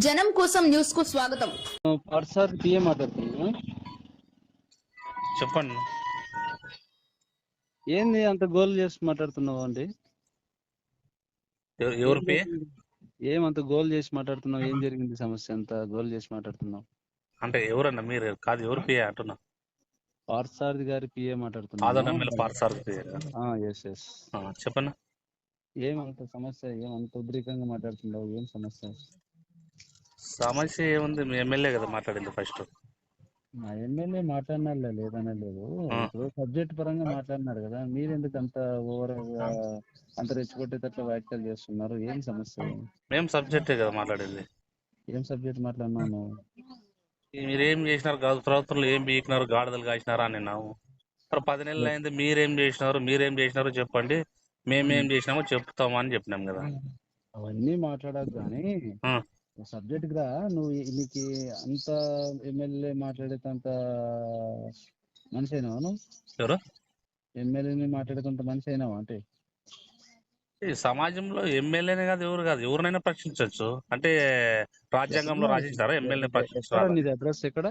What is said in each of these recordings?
జనం కోసం న్యూస్ కు స్వాగతం. సార్ పిఏ మాట్లాడుతున్నా. చెప్పండి. ఏంది అంత గోల్ చేసి మాట్లాడుతున్నావు అండి? ఎవరు పే? ఏమంత గోల్ చేసి మాట్లాడుతున్నావు? ఏం జరిగింది సమస్య? అంత గోల్ చేసి మాట్లాడుతున్నావు అంటే ఎవరన్నా మీరు కాదు, ఎవరు పే అంటున్నా? పార్థసారథి గారి పిఏ మాట్లాడుతున్నాను. ఆదోనమ్మల పార్థసారథి పే. చెప్పండి. ఏమంత సమస్య? ఏమంత ఉద్రేకంగా మాట్లాడుతున్నావు? ఏం సమస్య? సమస్య ఏముంది? మీ ఎమ్మెల్యే కదా మాట్లాడింది ఫస్ట్. మా ఎమ్మెల్యే మాట్లాడినారులే, లేదనే లేదు. ఇప్పుడు సబ్జెక్ట్ పరంగా మాట్లాడినారు కదా, మీరు ఎందుకు అంత ఓవర్ అంత రెచ్చగొట్టేటట్లు వ్యాఖ్యలు చేస్తున్నారు? ఏం సమస్య? మేము సబ్జెక్టే కదా మాట్లాడింది. ఏం సబ్జెక్ట్ మాట్లాడినాను? మీరేం చేసినారు? ప్రభుత్వంలో ఏం బీకినారు? గాడిదలు కాసినారా అని విన్నాము. మరి 10 నెలలు అయింది. మీరేం చేసినారు చెప్పండి, మేమేం చేసినామో చెప్తామని చెప్పినాం కదా. అవన్నీ మాట్లాడకు కానీ సబ్జెక్ట్ రా. నువ్వు నీకు అంత ఎమ్మెల్యే మాట్లాడేటంత మనిషి అయినావా? నువ్వు ఎవరు ఎమ్మెల్యేని మాట్లాడేటంత మనిషి అయినావా? అంటే ఈ సమాజంలో ఎమ్మెల్యేనే కాదు, ఎవరినైనా ప్రశ్నించవచ్చు. అంటే రాజ్యాంగంలో రాసించారా ఎమ్మెల్యే ప్రశ్నించారా? నీది అడ్రస్ ఎక్కడ?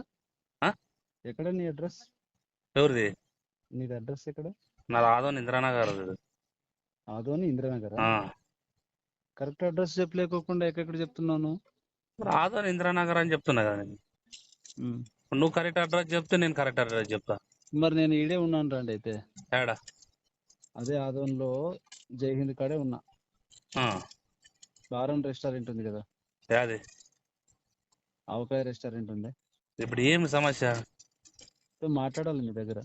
ఎక్కడ నీ అడ్రస్? ఎవరిది? నీది అడ్రస్ ఎక్కడ? నా ఆదోని ఇంద్రానగర్. ఆదోని ఇంద్రానగర్. కరెక్ట్ అడ్రస్ చెప్పలేకోకుండా ఎక్కడెక్కడ చెప్తున్నాను? ఆదోని ఇంద్రానగర్ అని చెప్తున్నా కదా నేను. నువ్వు కరెక్ట్ అడ్రస్ చెప్తే నేను కరెక్ట్ అడ్రస్ చెప్తా. మరి నేను ఈడే ఉన్నాను రండి. అయితే ఏడా? అదే ఆదోన్లో జై హింద్ కాడే ఉన్నా. బారం రెస్టారెంట్ ఉంది కదా, అది ఆవకాయ రెస్టారెంట్ ఉంది. ఇప్పుడు ఏమి సమస్య? మాట్లాడాలి మీ దగ్గర.